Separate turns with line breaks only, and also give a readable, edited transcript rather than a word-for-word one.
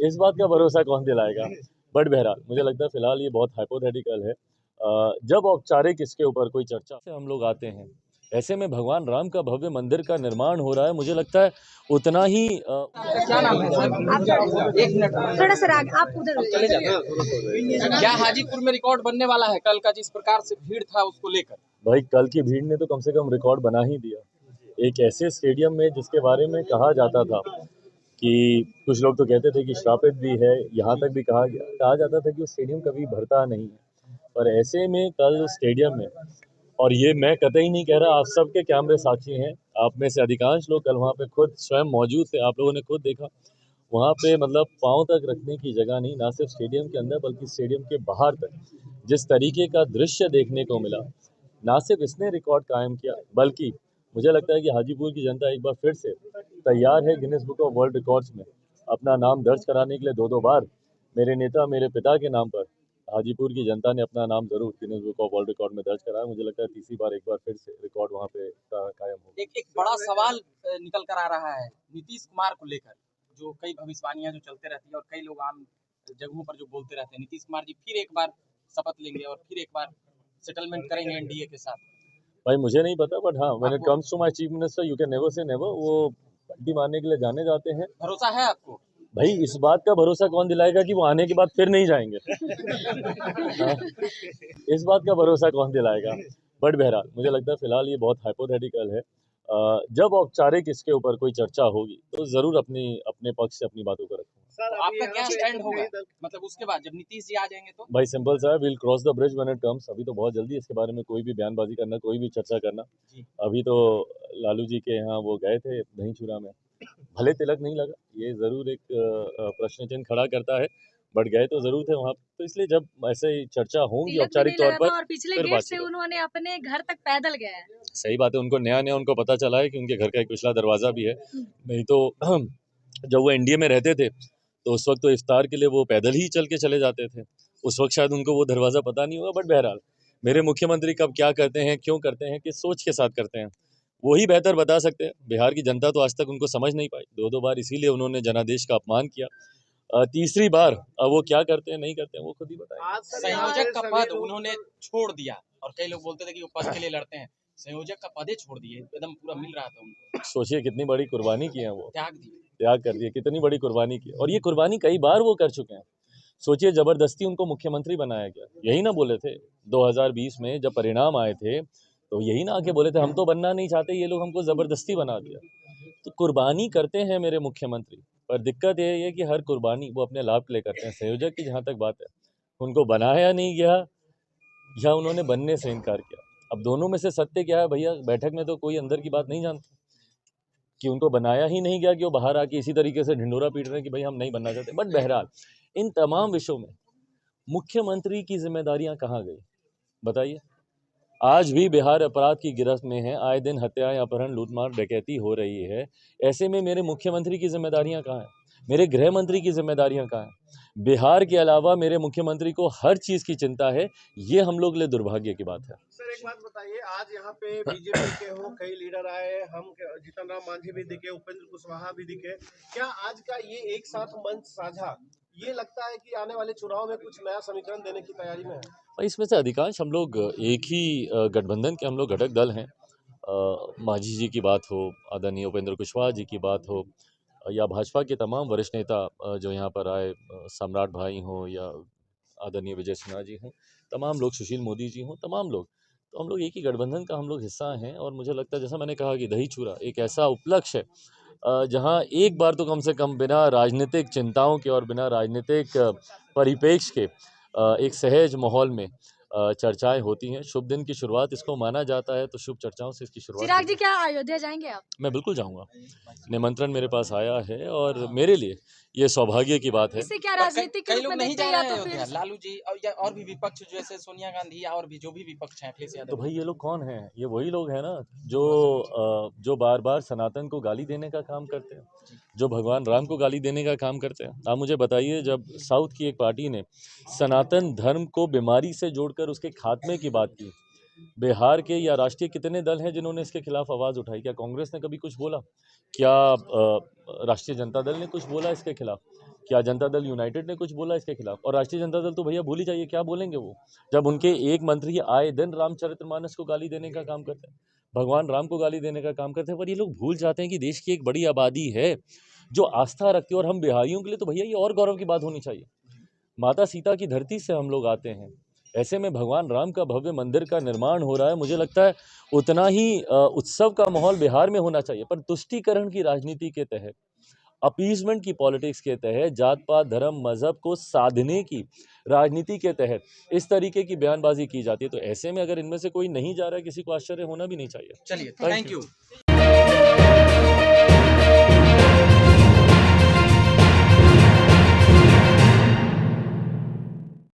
इस बात का भरोसा कौन दिलाएगा। बट बहरहाल मुझे लगता है फिलहाल ये बहुत हाइपोथेटिकल है। जब औपचारिक इसके ऊपर कोई चर्चा से हम लोग आते हैं, ऐसे में भगवान राम का भव्य मंदिर का निर्माण हो रहा है, मुझे लगता है उतना ही
क्या नाम है सर? एक मिनट
थोड़ा सा आगे आप उधर
चले जाते। क्या हाजीपुर में रिकॉर्ड बनने वाला है कल का, जिस प्रकार से भीड़ था उसको लेकर?
भाई कल की भीड़ ने तो कम से कम रिकॉर्ड बना ही दिया। एक ऐसे स्टेडियम में जिसके बारे में कहा जाता था कि कुछ लोग तो कहते थे कि श्रापित भी है, यहाँ तक भी कहा जाता था कि वो स्टेडियम कभी भरता नहीं है। पर ऐसे में कल स्टेडियम में, और ये मैं कतई नहीं कह रहा, आप सबके कैमरे साक्षी हैं, आप में से अधिकांश लोग कल वहाँ पे खुद स्वयं मौजूद थे, आप लोगों ने खुद देखा वहाँ पे मतलब पाँव तक रखने की जगह नहीं, ना सिर्फ स्टेडियम के अंदर बल्कि स्टेडियम के बाहर तक जिस तरीके का दृश्य देखने को मिला, ना सिर्फ इसने रिकॉर्ड कायम किया बल्कि मुझे लगता है कि हाजीपुर की जनता एक बार फिर से तैयार है Guinness book of world records में अपना नाम दर्ज कराने के लिए। दो बार मेरे नेता मेरे पिता के नाम पर हाजीपुर की जनता ने अपना नाम जरूर Guinness book of world record में दर्ज कराया। मुझे लगता है तीसरी बार एक बार फिर से रिकॉर्ड वहाँ पे कायम हो।
एक बड़ा सवाल निकल कर आ रहा है नीतीश कुमार को लेकर, जो कई भविष्यवाणियां जो चलते रहती है और कई लोग आम जगहों पर जो बोलते रहते हैं, नीतीश कुमार जी फिर एक बार शपथ लेंगे और फिर एक बार सेटलमेंट करेंगे एनडीए के साथ।
भाई मुझे नहीं पता, बट हाँ, when it comes to my chief minister you can never say never. वो पलटी मारने के लिए जाने जाते हैं।
भरोसा है आपको?
भाई इस बात का भरोसा कौन दिलाएगा कि वो आने के बाद फिर नहीं जाएंगे। हाँ? इस बात का भरोसा कौन दिलाएगा। बट बहरहाल मुझे लगता है फिलहाल ये बहुत हाइपोथेटिकल है। जब औपचारिक इसके ऊपर कोई चर्चा होगी तो जरूर अपने पक्ष से अपनी बातों को रखूंगा।
तो आपका क्या स्टैंड होगा, मतलब उसके बाद जब नीतीश जी आ जाएंगे तो?
भाई सिंपल सा है, will cross the bridge when it comes. अभी तो बहुत जल्दी इसके बारे में कोई भी बयानबाजी करना, कोई भी चर्चा करना। अभी तो लालू जी के यहाँ वो गए थे दही चूरा में, भले तिलक नहीं लगा, ये जरूर एक प्रश्न चिन्ह खड़ा करता है, बट गए तो जरूर थे वहाँ। तो इसलिए जब ऐसे ही चर्चा होंगी औपचारिक तौर पर,
और पिछले
फिर
गेट
बात
से उन्होंने अपने घर तक पैदल गया है।
सही बात है, उनको नया उनको पता चला है कि उनके घर का एक पिछला दरवाजा भी है। नहीं तो जब वो एनडीए में रहते थे तो उस वक्त तो इफ्तार के लिए वो पैदल ही चल के चले जाते थे। उस वक्त शायद उनको वो दरवाज़ा पता नहीं होगा। बट बहरहाल मेरे मुख्यमंत्री कब क्या करते हैं, क्यों करते हैं, किस सोच के साथ करते हैं, वही बेहतर बता सकते हैं। बिहार की जनता तो आज तक उनको समझ नहीं पाई, दो बार इसीलिए उन्होंने जनादेश का अपमान किया। तीसरी बार अब वो क्या करते हैं नहीं करते हैं वो खुद ही बताएं।
संयोजक का पद उन्होंने छोड़ दिया और कई लोग बोलते थे कि वो पद के लिए लड़ते हैं, संयोजक का पद ही छोड़ दिए, एकदम पूरा मिल रहा था उनको।
सोचिए कितनी बड़ी कुर्बानी की है वो,
त्याग
कर दिए, कितनी बड़ी कुर्बानी की, और ये कुर्बानी कई बार वो कर चुके हैं। सोचिए जबरदस्ती उनको मुख्यमंत्री बनाया गया, यही ना बोले थे 2020 में जब परिणाम आए थे, तो यही ना आके बोले थे हम तो बनना नहीं चाहते, ये लोग हमको जबरदस्ती बना दिया। तो कुर्बानी करते हैं मेरे मुख्यमंत्री, पर दिक्कत ये है कि हर कुर्बानी वो अपने लाभ के लिए करते हैं। संयोजक की जहाँ तक बात है, उनको बनाया नहीं गया या उन्होंने बनने से इनकार किया। अब दोनों में से सत्य क्या है भैया, बैठक में तो कोई अंदर की बात नहीं जानता कि उनको बनाया ही नहीं गया कि वो बाहर आके इसी तरीके से ढिंडोरा पीट रहे हैं कि भाई हम नहीं बनना चाहते। बट बहरहाल इन तमाम विषयों में मुख्यमंत्री की जिम्मेदारियां कहाँ गई बताइए। आज भी बिहार अपराध की गिरफ्त में है, आए दिन हत्याएं, अपहरण, लूटमार, डकैती हो रही है। ऐसे में मेरे मुख्यमंत्री की जिम्मेदारियां कहाँ हैं, मेरे गृह मंत्री की जिम्मेदारियां कहाँ हैं। बिहार के अलावा मेरे मुख्यमंत्री को हर चीज की चिंता है, ये हम लोग लिए दुर्भाग्य की बात है।
सर एक बात बताइए, आज यहाँ पे बीजेपी के हो कई लीडर आए, हम जीतन राम मांझी भी दिखे, उपेंद्र कुशवाहा भी दिखे, क्या आज का ये एक साथ मंच साझा ये लगता है कि आने वाले चुनाव में कुछ नया समीकरण देने की तैयारी में है?
इसमें से अधिकांश हम लोग एक ही गठबंधन के हम लोग घटक दल हैं। मांझी जी की बात हो, आदरणीय उपेंद्र कुशवाहा जी की बात हो, या भाजपा के तमाम वरिष्ठ नेता जो यहाँ पर आए, सम्राट भाई हों या आदरणीय विजय सिन्हा जी हों, तमाम लोग, सुशील मोदी जी हों, तमाम लोग, तो हम लोग एक ही गठबंधन का हम लोग हिस्सा हैं। और मुझे लगता है जैसा मैंने कहा कि दही चूरा एक ऐसा उपलक्ष्य है जहाँ एक बार तो कम से कम बिना राजनीतिक चिंताओं के और बिना राजनीतिक परिप्रेक्ष्य के एक सहज माहौल में चर्चाएं होती हैं। शुभ दिन की शुरुआत इसको माना जाता है, तो शुभ चर्चाओं से इसकी शुरुआत।
चिराग जी क्या अयोध्या जाएंगे आप?
मैं बिल्कुल जाऊंगा, निमंत्रण मेरे पास आया है और मेरे लिए ये सौभाग्य की बात है।
इससे क्या राजनीतिक
कई लोग नहीं जा रहे हैं
तो फिर
लालू जी और भी विपक्ष जैसे सोनिया गांधी और भी जो भी विपक्ष हैं अखिलेश यादव।
तो भाई ये लोग कौन हैं? ये वही लोग हैं ना जो बार बार सनातन को गाली देने का काम करते हैं, जो भगवान राम को गाली देने का काम करते हैं। आप मुझे बताइए, जब साउथ की एक पार्टी ने सनातन धर्म को बीमारी से जोड़कर उसके खात्मे की बात की, बिहार के या राष्ट्रीय कितने दल हैं जिन्होंने इसके खिलाफ आवाज़ उठाई? क्या कांग्रेस ने कभी कुछ बोला? क्या राष्ट्रीय जनता दल ने कुछ बोला इसके खिलाफ? क्या जनता दल यूनाइटेड ने कुछ बोला इसके खिलाफ? और राष्ट्रीय जनता दल तो भैया भूल ही जाइए, क्या बोलेंगे वो, जब उनके एक मंत्री आए दिन रामचरितमानस को गाली देने का काम करते हैं, भगवान राम को गाली देने का काम करते हैं। पर ये लोग भूल जाते हैं कि देश की एक बड़ी आबादी है जो आस्था रखती है, और हम बिहारियों के लिए तो भैया ये और गौरव की बात होनी चाहिए। माता सीता की धरती से हम लोग आते हैं, ऐसे में भगवान राम का भव्य मंदिर का निर्माण हो रहा है। मुझे लगता है उतना ही उत्सव का माहौल बिहार में होना चाहिए, पर तुष्टीकरण की राजनीति के तहत, अपीजमेंट की पॉलिटिक्स के तहत, जात पात धर्म मजहब को साधने की राजनीति के तहत इस तरीके की बयानबाजी की जाती है। तो ऐसे में अगर इनमें से कोई नहीं जा रहा है, किसी को आश्चर्य होना भी नहीं चाहिए।
चलिए,
Thank
थैंक
you.
यू।